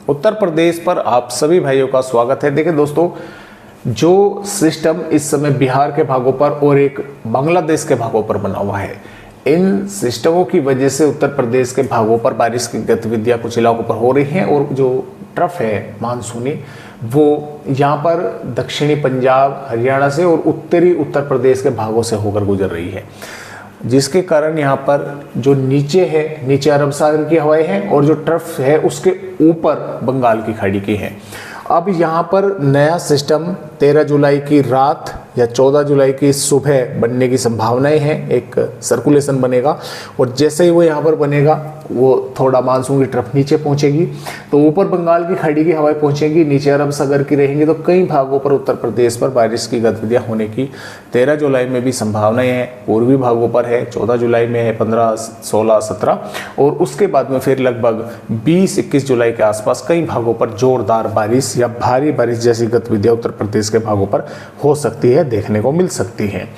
उत्तर प्रदेश पर आप सभी भाइयों का स्वागत है। देखिए दोस्तों, जो सिस्टम इस समय बिहार के भागों पर और एक बांग्लादेश के भागों पर बना हुआ है, इन सिस्टमों की वजह से उत्तर प्रदेश के भागों पर बारिश की गतिविधियां कुछ इलाकों पर हो रही हैं और जो ट्रफ है मानसूनी, वो यहाँ पर दक्षिणी पंजाब, हरियाणा से और उत्तरी उत्तर प्रदेश के भागों से होकर गुजर रही है, जिसके कारण यहाँ पर जो नीचे अरब सागर की हवाएं हैं और जो ट्रफ है उसके ऊपर बंगाल की खाड़ी की है। अब यहाँ पर नया सिस्टम 13 जुलाई की रात या 14 जुलाई की सुबह बनने की संभावनाएं हैं। एक सर्कुलेशन बनेगा और जैसे ही वो यहाँ पर बनेगा, वो थोड़ा मानसून की तरफ नीचे पहुंचेगी तो ऊपर बंगाल की खाड़ी की हवाएं पहुंचेंगी, नीचे अरब सागर की रहेंगी, तो कई भागों पर उत्तर प्रदेश पर बारिश की गतिविधियां होने की 13 जुलाई में भी संभावनाएं हैं। पूर्वी भागों पर है, 14 जुलाई में है, 15, 16, 17 और उसके बाद में फिर लगभग 20-21 जुलाई के आसपास कई भागों पर जोरदार बारिश या भारी बारिश जैसी गतिविधियां उत्तर प्रदेश के भागों पर हो सकती है, देखने को मिल सकती है।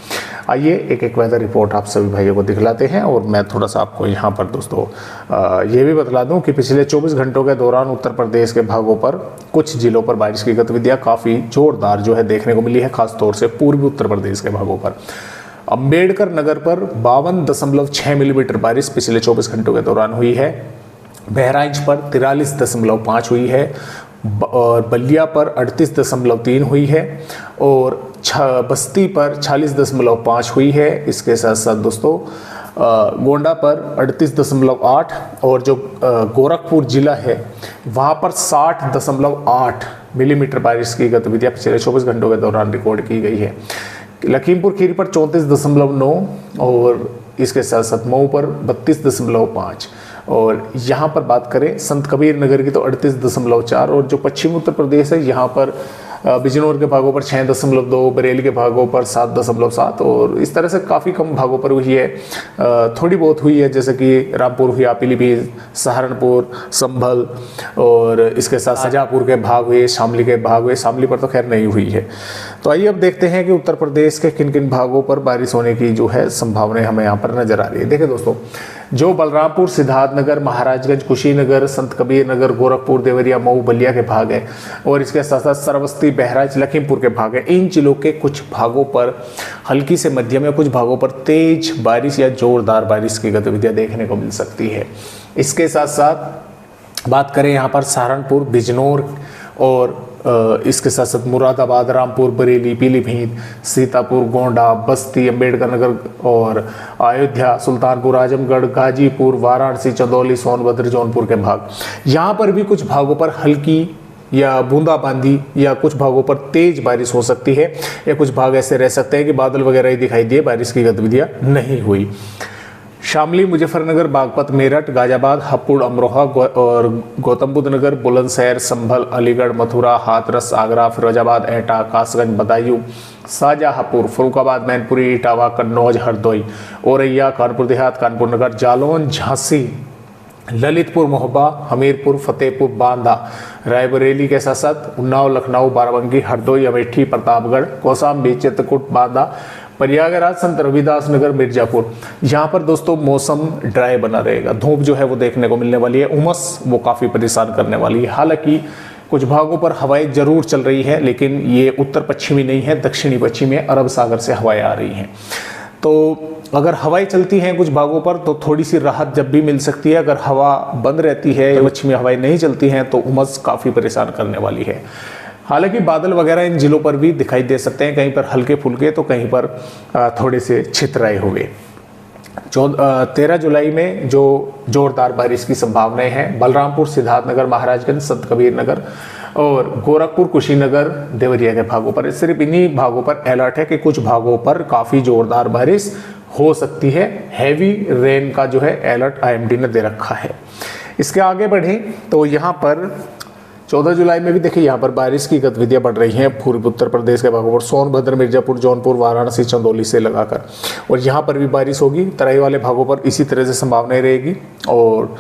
आइए एक एक वेदर रिपोर्ट आप सभी भाइयों को दिखलाते हैं और मैं थोड़ा सा आपको यहाँ पर दोस्तों ये भी बतला दूं कि पिछले 24 घंटों के दौरान उत्तर प्रदेश के भागों पर कुछ जिलों पर बारिश की गतिविधियां काफ़ी जोरदार जो है देखने को मिली है, खासतौर से पूर्वी उत्तर प्रदेश के भागों पर। अम्बेडकर नगर पर 52.6 मिलीमीटर बारिश पिछले 24 घंटों के दौरान हुई है। बहराइच पर 43.5 हुई है और बलिया पर 38.3 हुई है और बस्ती पर 46.5 हुई है। इसके साथ साथ दोस्तों गोंडा पर 38.8 और जो गोरखपुर जिला है वहाँ पर 60.8 मिलीमीटर बारिश की गतिविधियाँ पिछले 24 घंटों के दौरान रिकॉर्ड की गई है। लखीमपुर खीरी पर 34.9 और इसके साथ साथ मऊ पर 32.5 और यहाँ पर बात करें संत कबीर नगर की तो 38.4 और जो पश्चिमी उत्तर प्रदेश है यहाँ पर बिजनौर के भागों पर 6.2, बरेली के भागों पर 7.7 और इस तरह से काफ़ी कम भागों पर हुई है। थोड़ी बहुत हुई है, जैसे कि रामपुर हुआ, पीलीभीत, सहारनपुर, संभल और इसके साथ शाजापुर के भाग हुए, शामली के भाग हुए। शामली पर तो खैर नहीं हुई है। तो आइए अब देखते हैं कि उत्तर प्रदेश के किन किन भागों पर बारिश होने की जो है संभावनाएं हमें यहाँ पर नजर आ रही है। देखिए दोस्तों, जो बलरामपुर, सिद्धार्थनगर, महाराजगंज, कुशीनगर, संत कबीर नगर, गोरखपुर, देवरिया, मऊ, बलिया के भाग है और इसके साथ साथ श्रावस्ती, बहराइच, लखीमपुर के भाग है। इन जिलों के कुछ भागों पर हल्की से मध्यम या कुछ भागों पर तेज बारिश या जोरदार बारिश की गतिविधियां देखने को मिल सकती है। इसके साथ साथ बात करें यहाँ पर सहारनपुर, बिजनौर और इसके साथ साथ मुरादाबाद, रामपुर, बरेली, पीलीभीत, सीतापुर, गोंडा, बस्ती, अम्बेडकर नगर और अयोध्या, सुल्तानपुर, आजमगढ़, गाजीपुर, वाराणसी, चंदौली, सोनभद्र, जौनपुर के भाग। यहाँ पर भी कुछ भागों पर हल्की या बूंदाबांदी या कुछ भागों पर तेज बारिश हो सकती है या कुछ भाग ऐसे रह सकते हैं कि बादल वगैरह ही दिखाई दिए, बारिश की गतिविधियां नहीं हुई। शामली, मुजफ्फरनगर, बागपत, मेरठ, गाजियाबाद, हापुड़, अमरोहा और गौतम बुद्ध नगर, बुलंदशहर, संभल, अलीगढ़, मथुरा, हाथरस, आगरा, फिरोजाबाद, एटा, कासगंज, बदायूं, शाहजहांपुर, फर्रुखाबाद, मैनपुरी, इटावा, कन्नौज, हरदोई, औरैया, कानपुर देहात, कानपुर नगर, जालौन, झांसी, ललितपुर, मोहबा, हमीरपुर, फतेहपुर, बांदा, रायबरेली के साथ साथ उन्नाव, लखनऊ, बाराबंकी, हरदोई, अमेठी, प्रतापगढ़, कौशाम्बी, चित्रकूट, बांदा, प्रयागराज, संत रविदास नगर, मिर्जापुर। यहाँ पर दोस्तों मौसम ड्राई बना रहेगा, धूप जो है वो देखने को मिलने वाली है, उमस वो काफ़ी परेशान करने वाली है। हालांकि कुछ भागों पर हवाएं जरूर चल रही है, लेकिन ये उत्तर पश्चिमी नहीं है, दक्षिणी पश्चिमी है, अरब सागर से हवाएं आ रही हैं। तो अगर हवाएं चलती हैं कुछ भागों पर तो थोड़ी सी राहत जब भी मिल सकती है। अगर हवा बंद रहती है या पश्चिमी हवाएं नहीं चलती हैं तो उमस काफ़ी परेशान करने वाली है। हालांकि बादल वगैरह इन जिलों पर भी दिखाई दे सकते हैं, कहीं पर हल्के फुल्के तो कहीं पर थोड़े से छितराए हुए। 13 जुलाई में जो जोरदार बारिश की संभावनाएं हैं बलरामपुर, सिद्धार्थनगर, महाराजगंज, संत कबीर नगर और गोरखपुर, कुशीनगर, देवरिया के भागों पर। सिर्फ इन्हीं भागों पर अलर्ट है कि कुछ भागों पर काफ़ी जोरदार बारिश हो सकती है। हैवी रेन का जो है अलर्ट आईएमडी ने दे रखा है। इसके आगे बढ़ें तो यहाँ पर 14 जुलाई में भी देखिए यहाँ पर बारिश की गतिविधियां बढ़ रही हैं पूर्वी उत्तर प्रदेश के भागों पर, सोनभद्र, मिर्जापुर, जौनपुर, वाराणसी, चंदौली से लगाकर, और यहाँ पर भी बारिश होगी। तराई वाले भागों पर इसी तरह से संभावनाएं रहेगी और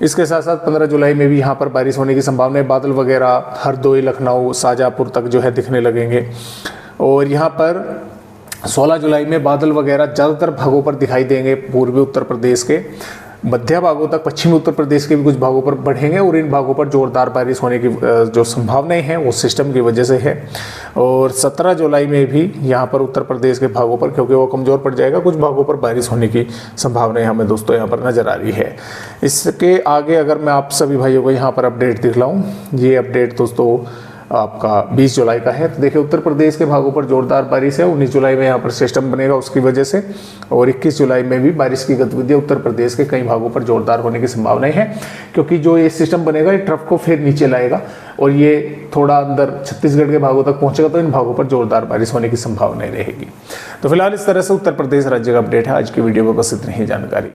इसके साथ साथ 15 जुलाई में भी यहाँ पर बारिश होने की संभावना है। बादल वगैरह हरदोई, लखनऊ, शाहजहांपुर तक जो है दिखने लगेंगे और यहाँ पर 16 जुलाई में बादल वगैरह ज़्यादातर भागों पर दिखाई देंगे पूर्वी उत्तर प्रदेश के। मध्य भागों तक पश्चिमी उत्तर प्रदेश के भी कुछ भागों पर बढ़ेंगे और इन भागों पर जोरदार बारिश होने की जो संभावनाएं हैं वो सिस्टम की वजह से है। और 17 जुलाई में भी यहाँ पर उत्तर प्रदेश के भागों पर, क्योंकि वो कमज़ोर पड़ जाएगा, कुछ भागों पर बारिश होने की संभावनाएं हमें दोस्तों यहाँ पर नज़र आ रही है। इसके आगे अगर मैं आप सभी भाइयों को यहाँ पर अपडेट दिखलाऊँ, ये अपडेट दोस्तों आपका 20 जुलाई का है। तो देखिए उत्तर प्रदेश के भागों पर जोरदार बारिश है। 19 जुलाई में यहाँ पर सिस्टम बनेगा उसकी वजह से, और 21 जुलाई में भी बारिश की गतिविधियाँ उत्तर प्रदेश के कई भागों पर जोरदार होने की संभावनाएं हैं, क्योंकि जो ये सिस्टम बनेगा ये ट्रफ को फिर नीचे लाएगा और ये थोड़ा अंदर छत्तीसगढ़ के भागों तक पहुंचेगा, तो इन भागों पर जोरदार बारिश होने की संभावनाएं रहेगी। तो फिलहाल इस तरह से उत्तर प्रदेश राज्य का अपडेट है। आज की वीडियो में बस इतनी ही जानकारी।